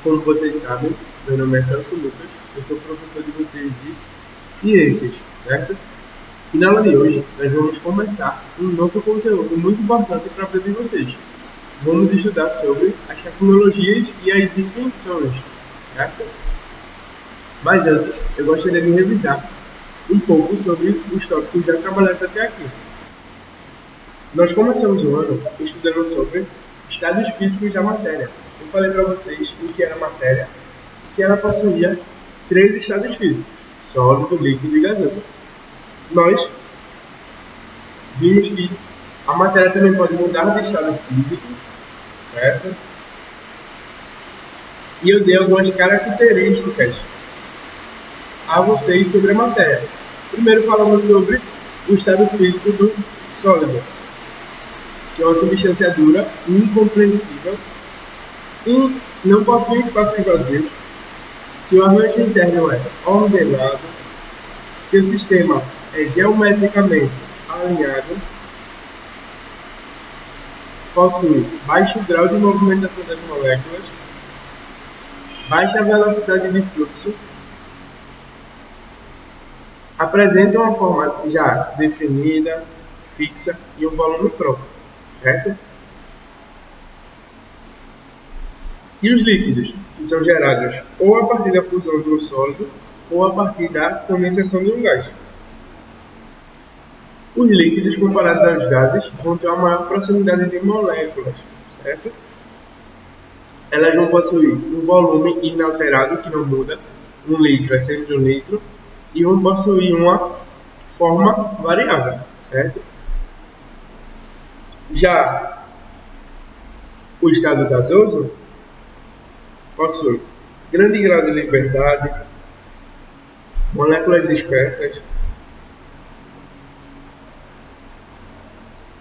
Como vocês sabem, meu nome é Celso Lucas, eu sou professor de vocês de Ciências, certo? E na aula de hoje, nós vamos começar um novo conteúdo muito importante para a vida de vocês. Vamos estudar sobre as tecnologias e as invenções, certo? Mas antes, eu gostaria de revisar um pouco sobre os tópicos já trabalhados até aqui. Nós começamos o ano estudando sobre estados físicos da matéria. Eu falei para vocês o que era a matéria, que ela possuía 3 estados físicos: sólido, líquido e gasoso. Nós vimos que a matéria também pode mudar de estado físico, certo? E eu dei algumas características a vocês sobre a matéria. Primeiro falamos sobre o estado físico do sólido, que é uma substância dura e incompreensível, se não possui espaços vazios, se o arranjo interno é ordenado, se o sistema é geometricamente alinhado, possui baixo grau de movimentação das moléculas, baixa velocidade de fluxo, apresenta uma forma já definida, fixa e um volume próprio, certo? E os líquidos, que são gerados ou a partir da fusão de um sólido ou a partir da condensação de um gás. Os líquidos, comparados aos gases, vão ter uma maior proximidade de moléculas, certo? Elas vão possuir um volume inalterado, que não muda, 1 litro é sempre 1 litro, e vão possuir uma forma variável, certo? Já o estado gasoso possui grande grau de liberdade, moléculas dispersas.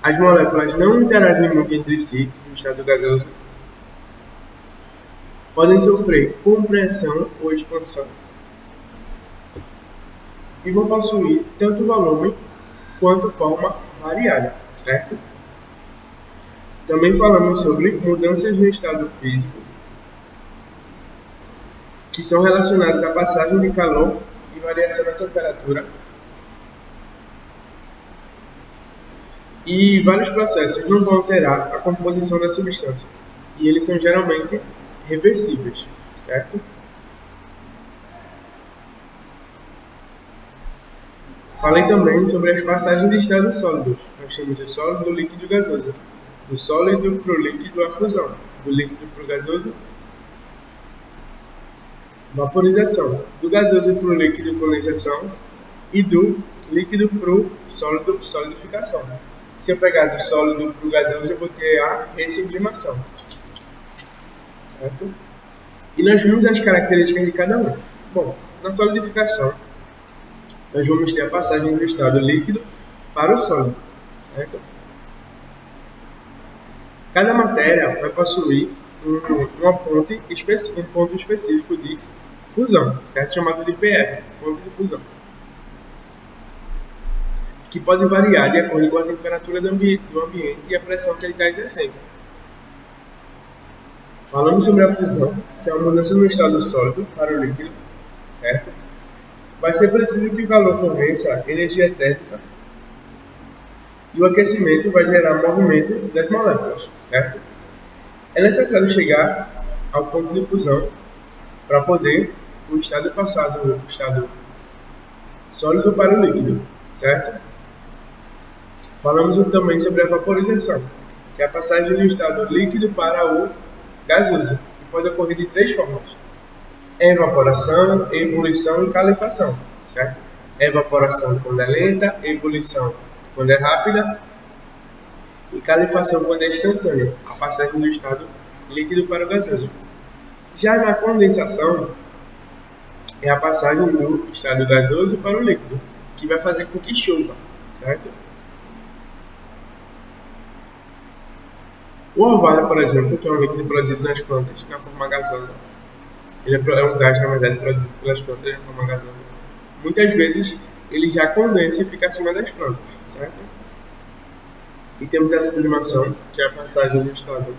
As moléculas não interagem muito entre si no estado gasoso. Podem sofrer compressão ou expansão. E vão possuir tanto volume quanto forma variável, certo? Também falamos sobre mudanças no estado físico, que são relacionadas à passagem de calor e variação da temperatura. E vários processos não vão alterar a composição da substância, e eles são geralmente reversíveis, certo? Falei também sobre as passagens de estados sólidos. Nós temos o sólido, o líquido e o gasoso. Do sólido para o líquido, a fusão. Do líquido para o gasoso, vaporização. Do gasoso para o líquido, condensação. E do líquido para o sólido, solidificação. Se eu pegar do sólido para o gasoso, eu vou ter a ressublimação, certo? E nós vimos as características de cada um. Bom, na solidificação, nós vamos ter a passagem do estado líquido para o sólido, certo? Cada matéria vai possuir um ponto específico de fusão, certo? Chamado de PF, ponto de fusão, que pode variar de acordo com a temperatura do ambiente e a pressão que ele está exercendo. Falamos sobre a fusão, que é uma mudança no estado sólido para o líquido, certo? Vai ser preciso que o calor forneça energia térmica e o aquecimento vai gerar movimento das moléculas, certo? É necessário chegar ao ponto de fusão para poder o estado passar do estado sólido para o líquido, certo? Falamos também sobre a vaporização, que é a passagem do estado líquido para o gasoso, que pode ocorrer de 3 formas: evaporação, ebulição e calefação, certo? Evaporação quando é lenta, ebulição quando é rápida e calefação quando é instantânea, a passagem do estado líquido para o gasoso. Já na condensação, é a passagem do estado gasoso para o líquido, que vai fazer com que chova, certo? O orvalho, por exemplo, que é um líquido produzido nas plantas na forma gasosa, ele é um gás, na verdade, produzido pelas plantas na forma gasosa. Muitas vezes ele já condensa e fica acima das plantas, certo? E temos a sublimação, que é a passagem do estado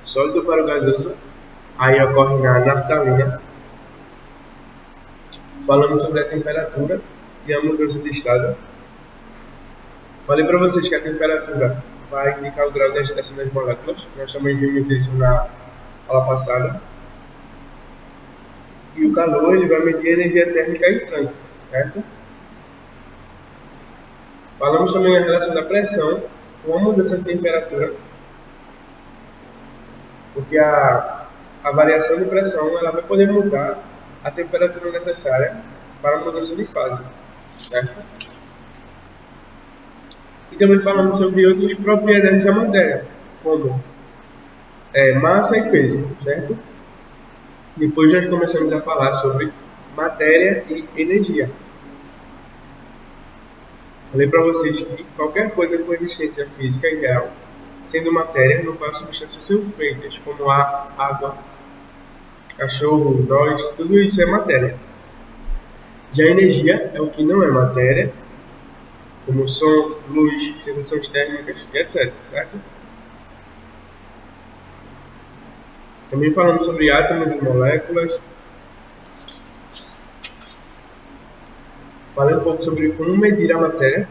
sólido para o gasoso, aí ocorre na naftalina. Falamos sobre a temperatura e a mudança de estado. Falei para vocês que a temperatura vai indicar o grau de agitação das moléculas. Nós também vimos isso na aula passada. E o calor ele vai medir a energia térmica em trânsito, certo? Falamos também a relação da pressão com a mudança de temperatura, porque a variação de pressão ela vai poder mudar a temperatura necessária para a mudança de fase, certo? E também falamos sobre outras propriedades da matéria, como massa e peso, certo? Depois nós começamos a falar sobre matéria e energia. Falei para vocês que qualquer coisa com existência física e real, sendo matéria, no qual substâncias são feitas, como ar, água, cachorro, nós, tudo isso é matéria. Já a energia é o que não é matéria, como som, luz, sensações térmicas, etc. Certo? Também falamos sobre átomos e moléculas. Falei um pouco sobre como medir a matéria,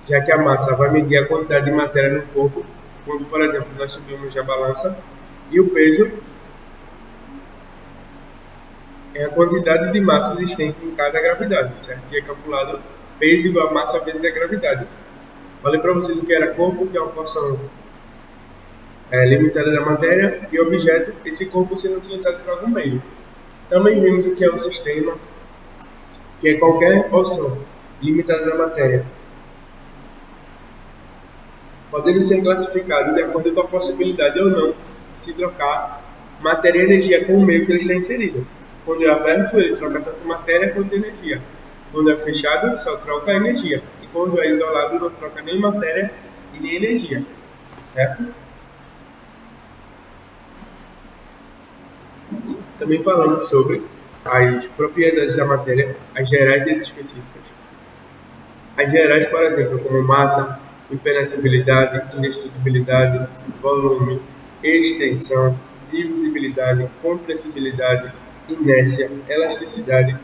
já que a massa vai medir a quantidade de matéria no corpo, quando, por exemplo, nós subimos a balança, e o peso é a quantidade de massa existente em cada gravidade, certo? Que é calculado peso igual a massa vezes a gravidade. Falei para vocês o que era corpo, que é uma porção limitada da matéria, e objeto, esse corpo sendo utilizado por algum meio. Também vimos o que é um sistema, que é qualquer porção limitada da matéria, podendo ser classificado de acordo com a possibilidade ou não de se trocar matéria e energia com o meio que ele está inserido. Quando é aberto, ele troca tanto matéria quanto energia. Quando é fechado, só troca a energia. E quando é isolado, não troca nem matéria e nem energia. Certo? Também falamos sobre as propriedades da matéria, as gerais e as específicas. As gerais, por exemplo, como massa, impenetrabilidade, indestrutibilidade, volume, extensão, divisibilidade, compressibilidade, inércia, elasticidade,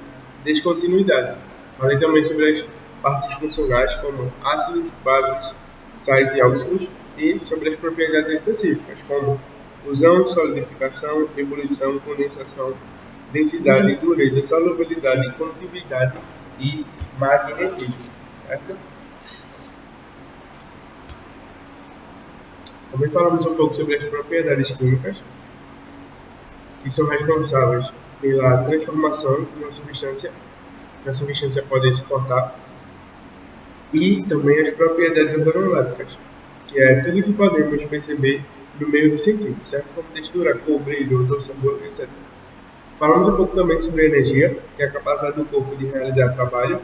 descontinuidade. Falei também sobre as partes funcionais como ácidos, bases, sais e óxidos e sobre as propriedades específicas como fusão, solidificação, ebulição, condensação, densidade, dureza, solubilidade, condutividade e magnetismo. Certo? Também falamos um pouco sobre as propriedades químicas, que são responsáveis pela transformação de uma substância, que a substância pode suportar, e também as propriedades organolépticas, que é tudo que podemos perceber no meio do sentido, certo? Como textura, cor, brilho, odor, sabor, etc. Falamos um pouco também sobre a energia, que é a capacidade do corpo de realizar trabalho,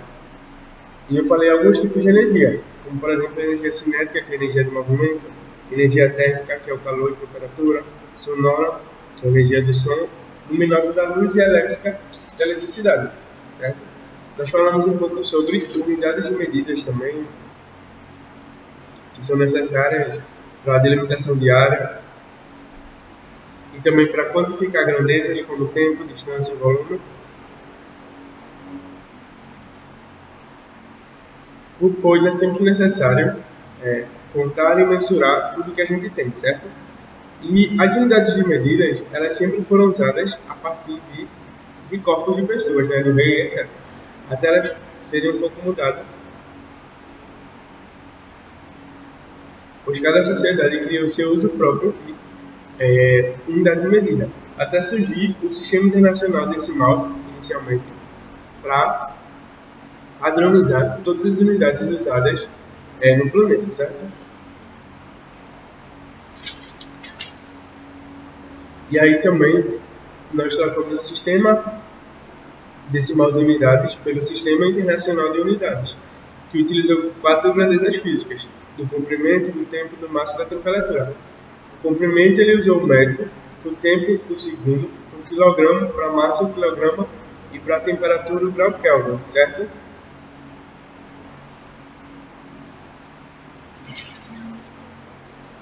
e eu falei alguns tipos de energia, como por exemplo a energia cinética, que é a energia de movimento, energia térmica, que é o calor e temperatura, sonora, que é a energia do som, luminosa da luz e elétrica da eletricidade, certo? Nós falamos um pouco sobre unidades de medidas também, que são necessárias para a delimitação de área e também para quantificar grandezas como tempo, distância e volume, pois é sempre necessário contar e mensurar tudo que a gente tem, certo? E as unidades de medidas, elas sempre foram usadas a partir de corpos de pessoas, né, do rei, etc. Até elas serem um pouco mudadas, pois cada sociedade criou seu uso próprio de unidade de medida, até surgir o Sistema Internacional Decimal, inicialmente, para padronizar todas as unidades usadas no planeta, certo? E aí também nós trocamos o Sistema Decimal de Unidades pelo Sistema Internacional de Unidades, que utilizou 4 grandezas físicas, do comprimento, do tempo, do massa e da temperatura. O comprimento ele usou o metro, o tempo o segundo, o quilograma para a massa o quilograma e para a temperatura o grau Kelvin, certo?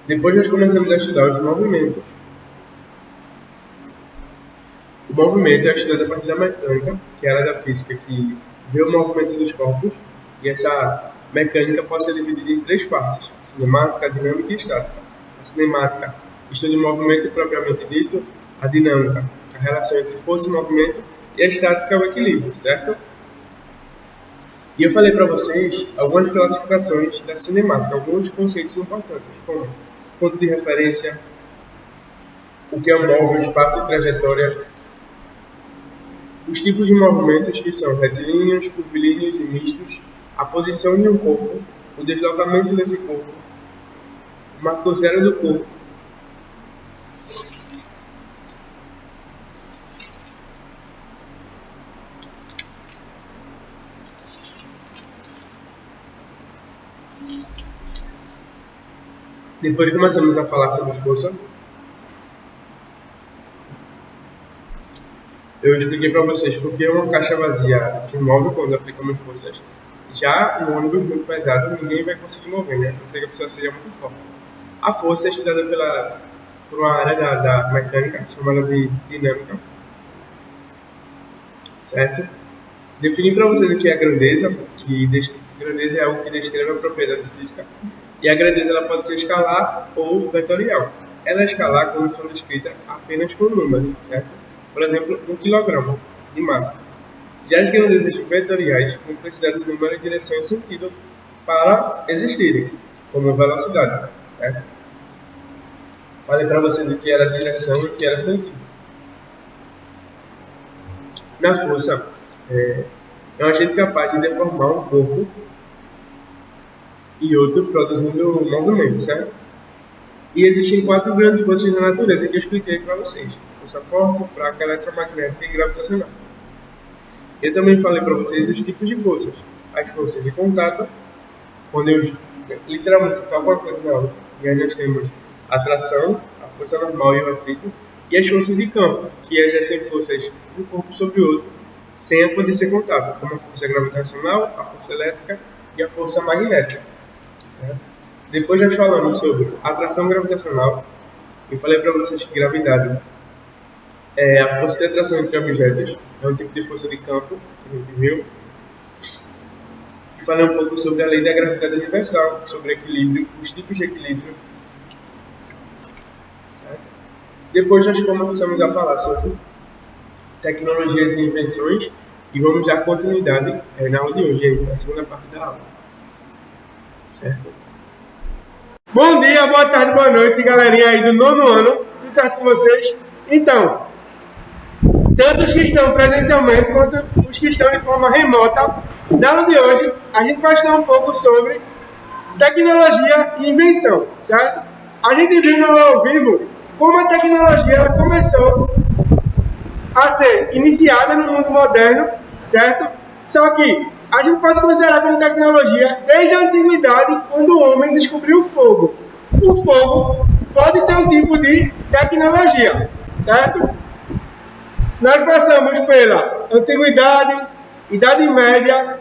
Depois nós começamos a estudar os movimentos. O movimento é estudado a partir da mecânica, que é a área da física que vê o movimento dos corpos, e essa mecânica pode ser dividida em 3 partes: cinemática, dinâmica e estática. A cinemática estuda o movimento propriamente dito, a dinâmica, a relação entre força e movimento, e a estática é o equilíbrio, certo? E eu falei para vocês algumas classificações da cinemática, alguns conceitos importantes, como ponto de referência, o que é o móvel, espaço e trajetória, os tipos de movimentos que são retilíneos, curvilíneos e mistos, a posição de um corpo, o deslocamento desse corpo, o marco zero do corpo, depois começamos a falar sobre força. Eu expliquei para vocês porque uma caixa vazia se move quando aplicamos forças. Já um ônibus muito pesado, ninguém vai conseguir mover, né? A não ser que a pessoa seja muito forte. A força é estudada por uma área da mecânica, chamada de dinâmica. Certo? Defini para vocês o que é a grandeza, grandeza é algo que descreve a propriedade física. E a grandeza ela pode ser escalar ou vetorial. Ela é escalar quando são descritas apenas com números, certo? Por exemplo, 1 kg de massa. Já as grandezas vetoriais não precisam de número, direção e sentido para existirem, como velocidade, certo? Falei para vocês o que era direção e o que era sentido. Na força, é um agente capaz de deformar um corpo e outro produzindo movimento, certo? E existem 4 grandes forças na natureza que eu expliquei para vocês: força forte, fraca, eletromagnética e gravitacional. Eu também falei para vocês os tipos de forças: as forças de contato, quando eu literalmente toco uma coisa na outra, e aí nós temos a atração, a força normal e o atrito, e as forças de campo, que exercem forças de um corpo sobre o outro sem acontecer contato, como a força gravitacional, a força elétrica e a força magnética, certo? Depois nós falamos sobre atração gravitacional. Eu falei para vocês que gravidade é a força de atração entre objetos, é um tipo de força de campo que a gente viu. E falei um pouco sobre a lei da gravidade universal, sobre equilíbrio, os tipos de equilíbrio, certo? Depois nós começamos a falar sobre tecnologias e invenções e vamos dar continuidade na aula de hoje, na segunda parte da aula, certo? Bom dia, boa tarde, boa noite, galerinha aí do 9º ano, tudo certo com vocês? Então, tanto os que estão presencialmente quanto os que estão de forma remota, na aula de hoje a gente vai estudar um pouco sobre tecnologia e invenção, certo? A gente viu na aula ao vivo como a tecnologia começou a ser iniciada no mundo moderno, certo? Só que a gente pode considerar como tecnologia desde a antiguidade, quando o homem descobriu o fogo. O fogo pode ser um tipo de tecnologia, certo? Nós passamos pela antiguidade, Idade Média,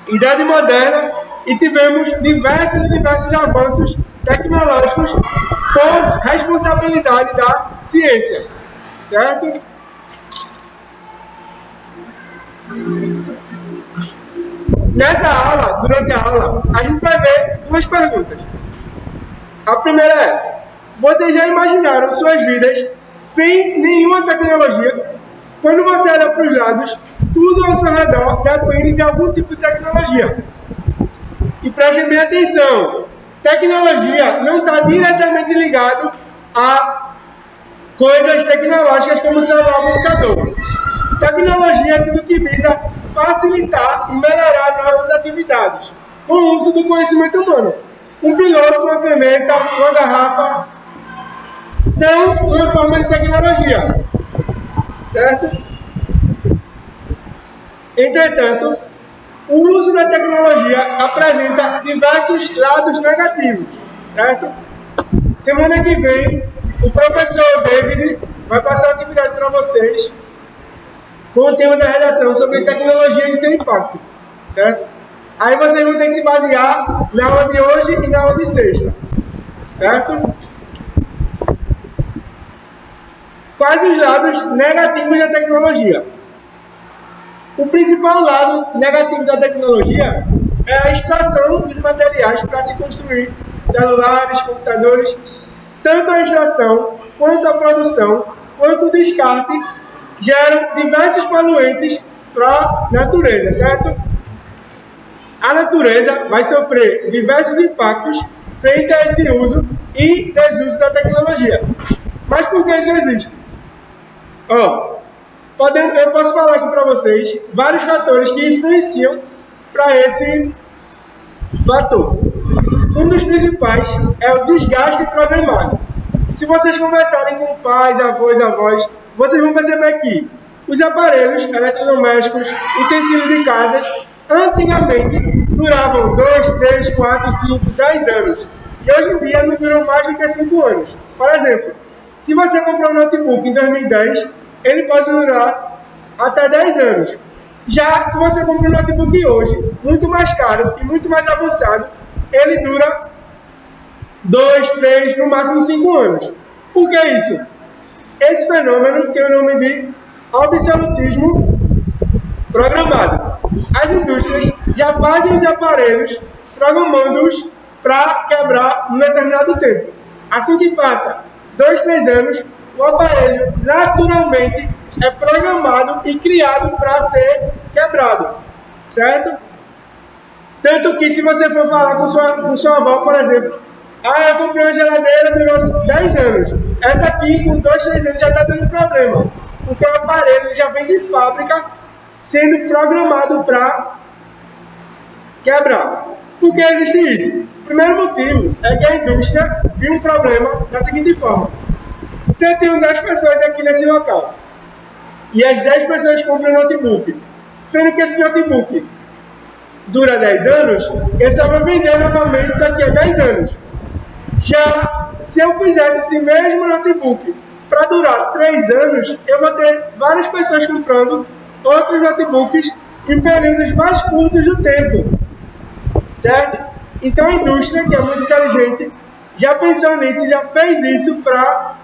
Idade Moderna e tivemos diversos avanços tecnológicos por responsabilidade da ciência, certo? Nessa aula, durante a aula, a gente vai ver 2 perguntas. A primeira é: vocês já imaginaram suas vidas sem nenhuma tecnologia? Quando você olha para os lados, tudo ao seu redor depende de algum tipo de tecnologia. E prestem bem atenção, tecnologia não está diretamente ligado a coisas tecnológicas como celular ou computador. Tecnologia é tudo que visa facilitar e melhorar nossas atividades com o uso do conhecimento humano. Um piloto, uma caneta, uma garrafa são uma forma de tecnologia, certo? Entretanto, o uso da tecnologia apresenta diversos lados negativos, certo? Semana que vem, o professor David vai passar uma atividade para vocês com o tema da redação sobre tecnologia e seu impacto, certo? Aí vocês vão ter que se basear na aula de hoje e na aula de sexta, certo? Quais os lados negativos da tecnologia? O principal lado negativo da tecnologia é a extração de materiais para se construir celulares, computadores. Tanto a extração, quanto a produção, quanto o descarte geram diversos poluentes para a natureza, certo? A natureza vai sofrer diversos impactos frente a esse uso e desuso da tecnologia. Mas por que isso existe? Eu posso falar aqui para vocês vários fatores que influenciam para esse fator. Um dos principais é o desgaste programado. Se vocês conversarem com pais, avós, vocês vão perceber que os aparelhos eletrodomésticos, utensílios de casa, antigamente duravam 2, 3, 4, 5, 10 anos. E hoje em dia não duram mais do que 5 anos. Por exemplo, se você comprou um notebook em 2010, ele pode durar até 10 anos. Já se você comprar um notebook hoje, muito mais caro e muito mais avançado, ele dura 2, 3, no máximo 5 anos. Por que isso? Esse fenômeno tem o nome de obsoletismo programado. As indústrias já fazem os aparelhos programando-os para quebrar em um determinado tempo. Assim que passa 2, 3 anos, o aparelho naturalmente é programado e criado para ser quebrado, certo? Tanto que se você for falar com sua avó, por exemplo, eu comprei uma geladeira durante 10 anos. Essa aqui, com 2, 3 anos, já está dando problema. Porque o aparelho já vem de fábrica sendo programado para quebrar. Por que existe isso? O primeiro motivo é que a indústria viu um problema da seguinte forma. Se eu tenho 10 pessoas aqui nesse local, e as 10 pessoas compram um notebook, sendo que esse notebook dura 10 anos, eu só vou vender novamente daqui a 10 anos. Já se eu fizesse esse mesmo notebook para durar 3 anos, eu vou ter várias pessoas comprando outros notebooks em períodos mais curtos do tempo, certo? Então a indústria, que é muito inteligente, já pensou nisso e já fez isso para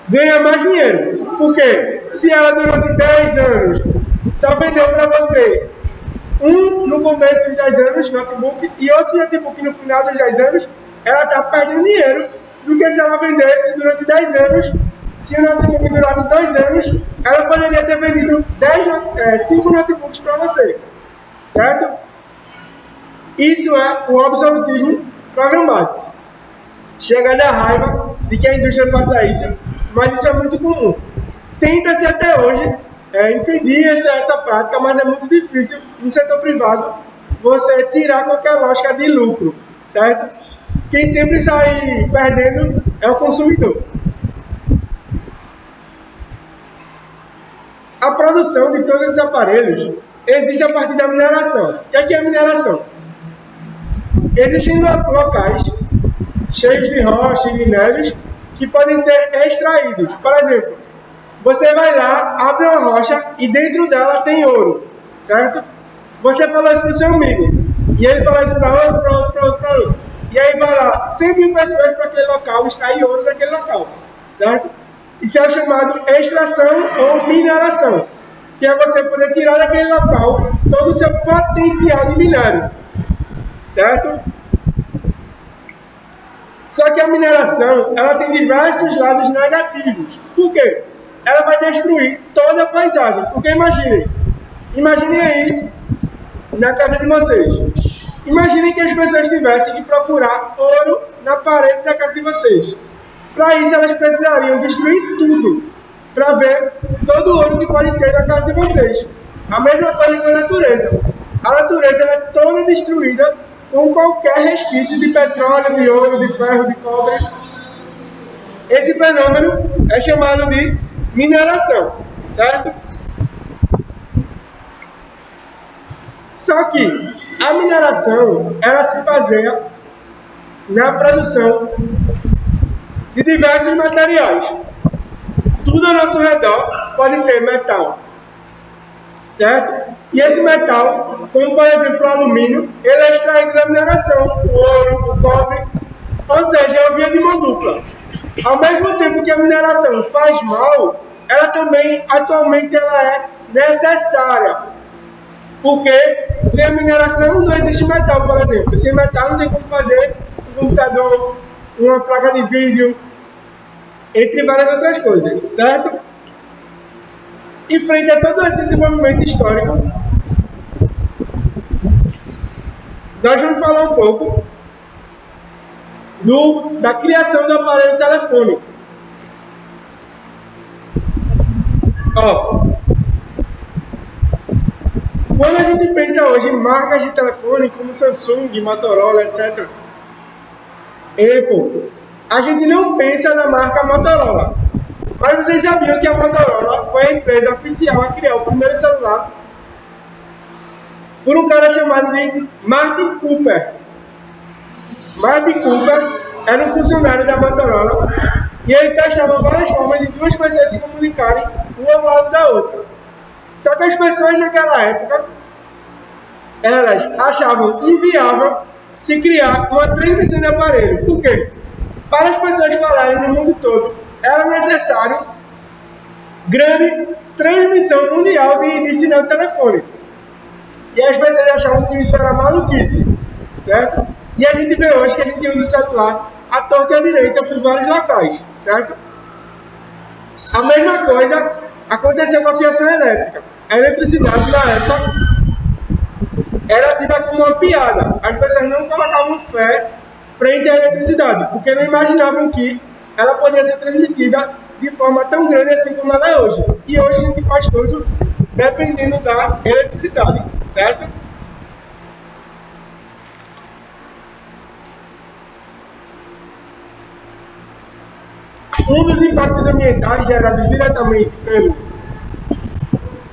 ganhar mais dinheiro. Porque se ela durante 10 anos só vendeu para você um no começo de 10 anos, notebook, e outro notebook no final dos 10 anos, ela está perdendo dinheiro do que se ela vendesse durante 10 anos. Se o notebook durasse 2 anos, ela poderia ter vendido 5 notebooks para você, certo? Isso é o obsoletismo programado. Chega da raiva de que a indústria faça isso, mas isso é muito comum. Tenta-se até hoje impedir essa prática, mas é muito difícil no setor privado você tirar qualquer lógica de lucro, certo? Quem sempre sai perdendo é o consumidor. A produção de todos esses aparelhos existe a partir da mineração. O que é a mineração? Existem locais cheios de rochas e minérios que podem ser extraídos. Por exemplo, você vai lá, abre uma rocha e dentro dela tem ouro, certo? Você fala isso para o seu amigo e ele fala isso para outro. E aí vai lá 100 mil pessoas para aquele local extrair ouro daquele local, certo? Isso é o chamado extração ou mineração, que é você poder tirar daquele local todo o seu potencial de minério, certo? Só que a mineração, ela tem diversos lados negativos. Por quê? Ela vai destruir toda a paisagem. Porque imaginem aí na casa de vocês. Imaginem que as pessoas tivessem que procurar ouro na parede da casa de vocês. Para isso, elas precisariam destruir tudo para ver todo o ouro que pode ter na casa de vocês. A mesma coisa com a natureza. A natureza é toda destruída com qualquer resquício de petróleo, de ouro, de ferro, de cobre. Esse fenômeno é chamado de mineração, certo? Só que a mineração, ela se baseia na produção de diversos materiais. Tudo ao nosso redor pode ter metal, certo? E esse metal, como por exemplo o alumínio, ele é extraído da mineração, o ouro, o cobre. Ou seja, é uma via de mão dupla. Ao mesmo tempo que a mineração faz mal, ela também, atualmente, ela é necessária. Porque sem a mineração não existe metal, por exemplo. Sem metal não tem como fazer um computador, uma placa de vídeo, entre várias outras coisas, certo? Em frente a todo esse desenvolvimento histórico, nós vamos falar um pouco da criação do aparelho telefônico. Ó, quando a gente pensa hoje em marcas de telefone como Samsung, Motorola, etc., Apple, a gente não pensa na marca Motorola. Mas vocês sabiam que a Motorola foi a empresa oficial a criar o primeiro celular por um cara chamado de Martin Cooper. Martin Cooper era um funcionário da Motorola e ele testava várias formas de duas pessoas se comunicarem uma ao lado da outra. Só que as pessoas naquela época, elas achavam inviável se criar uma transmissão de aparelho. Por quê? Para as pessoas falarem no mundo todo, era necessário grande transmissão mundial de sinal telefônico. E as pessoas achavam que isso era maluquice, certo? E a gente vê hoje que a gente usa o celular à torta e à direita por vários locais, certo? A mesma coisa aconteceu com a fiação elétrica. A eletricidade, na época, era tida como uma piada. As pessoas não colocavam fé frente à eletricidade, porque não imaginavam que ela podia ser transmitida de forma tão grande assim como ela é hoje. E hoje a gente faz tudo dependendo da eletricidade, certo? Um dos impactos ambientais gerados diretamente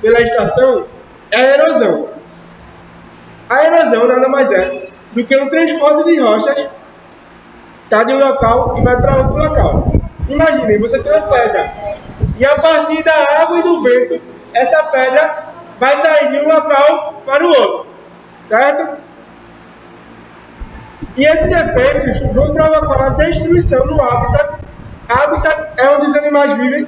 pela estação é a erosão. A erosão nada mais é do que um transporte de rochas, está de um local e vai para outro local. Imaginem, você tem uma pedra e a partir da água e do vento, essa pedra vai sair de um local para o outro, certo? E esses efeitos vão provocar a destruição do habitat. Habitat é onde os animais vivem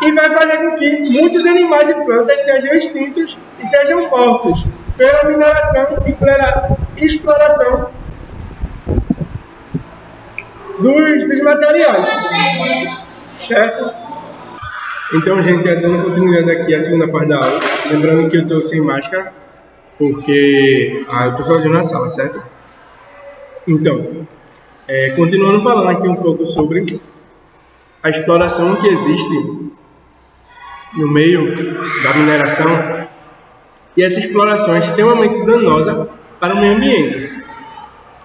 e vai fazer com que muitos animais e plantas sejam extintos e sejam mortos pela mineração e pela exploração dos materiais, certo? Então, gente, dando continuidade aqui à segunda parte da aula, lembrando que eu estou sem máscara, porque eu estou sozinho na sala, certo? Então, continuando falando aqui um pouco sobre a exploração que existe no meio da mineração, e essa exploração é extremamente danosa para o meio ambiente,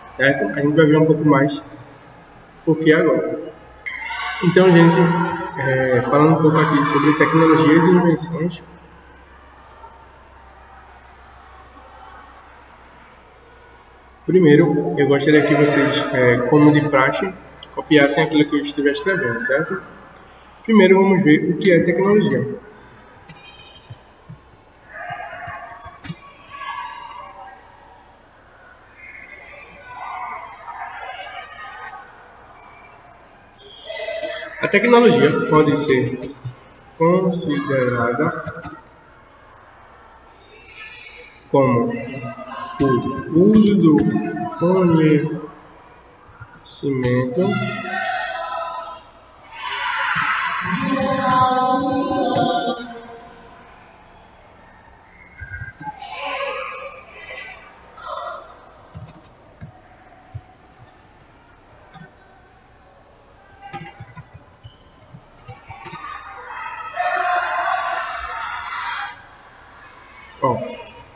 certo? A gente vai ver um pouco mais por que agora. Então, gente, falando um pouco aqui sobre tecnologias e invenções. Primeiro, eu gostaria que vocês, como de praxe, copiassem aquilo que eu estiver escrevendo, certo? Primeiro, vamos ver o que é tecnologia. A tecnologia pode ser considerada como o uso do conhecimento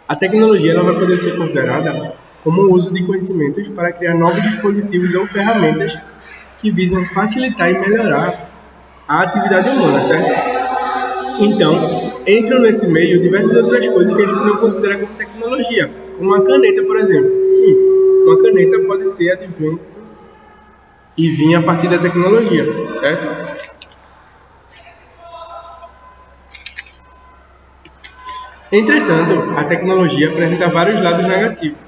a tecnologia ela vai poder ser considerada como o uso de conhecimentos para criar novos dispositivos ou ferramentas que visam facilitar e melhorar a atividade humana, certo? Então, entram nesse meio diversas outras coisas que a gente não considera como tecnologia, como uma caneta, por exemplo. Sim, uma caneta pode ser advento e vir a partir da tecnologia, certo? Entretanto, a tecnologia apresenta vários lados negativos.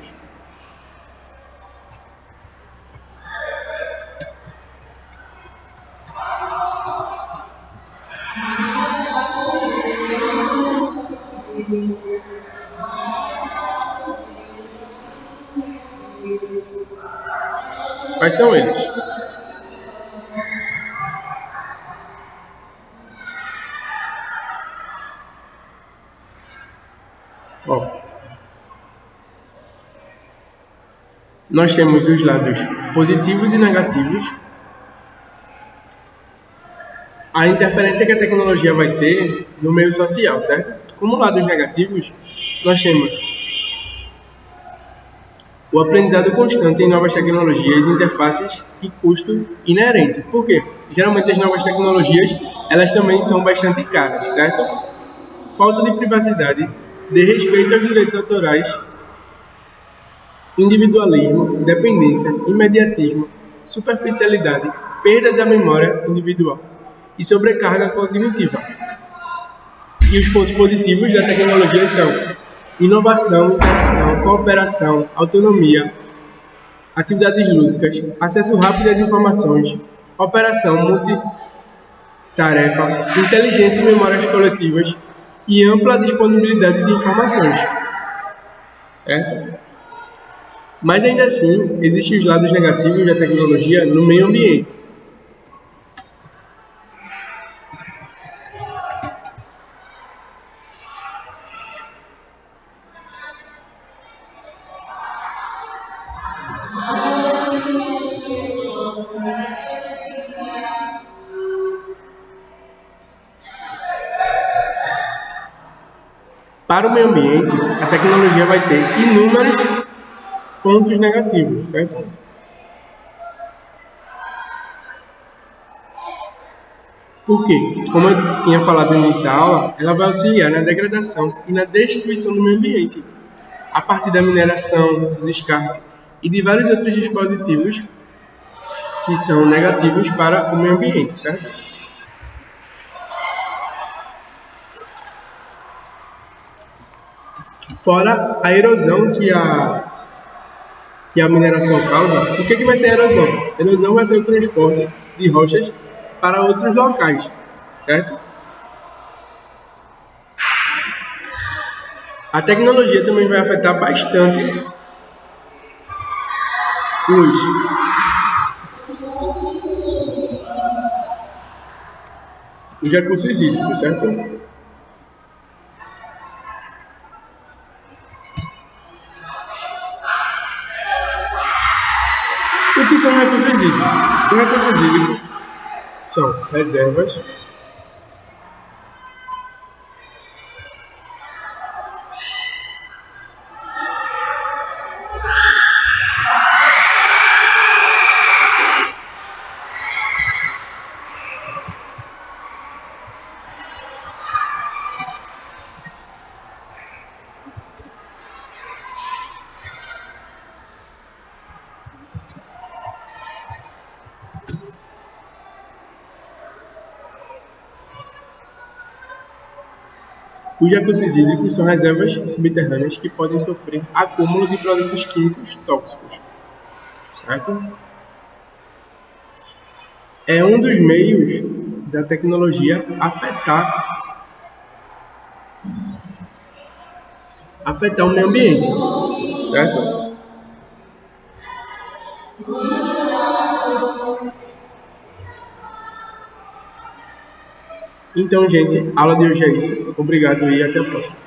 Quais são eles? Ó, nós temos os lados positivos e negativos. A interferência que a tecnologia vai ter no meio social, certo? Como lados negativos, nós temos o aprendizado constante em novas tecnologias, interfaces e custo inerente. Por quê? Geralmente as novas tecnologias, elas também são bastante caras, certo? Falta de privacidade, desrespeito aos direitos autorais, individualismo, dependência, imediatismo, superficialidade, perda da memória individual e sobrecarga cognitiva. E os pontos positivos da tecnologia são inovação, interação, cooperação, autonomia, atividades lúdicas, acesso rápido às informações, operação multitarefa, inteligência e memórias coletivas e ampla disponibilidade de informações. Certo? Mas ainda assim, existem os lados negativos da tecnologia no meio ambiente. Para o meio ambiente, a tecnologia vai ter inúmeros pontos negativos, certo? Porque, como eu tinha falado no início da aula, ela vai auxiliar na degradação e na destruição do meio ambiente, a partir da mineração, do descarte e de vários outros dispositivos que são negativos para o meio ambiente, certo? Fora a erosão que a mineração causa, o que vai ser erosão? Erosão vai ser o transporte de rochas para outros locais, certo? A tecnologia também vai afetar bastante os recursos hídricos, certo? O que são recursos hídricos? Os recursos hídricos são reservas, os recursos hídricos são reservas subterrâneas que podem sofrer acúmulo de produtos químicos tóxicos, certo? É um dos meios da tecnologia afetar o meio ambiente, certo? Então, gente, a aula de hoje é isso. Obrigado e até a próxima.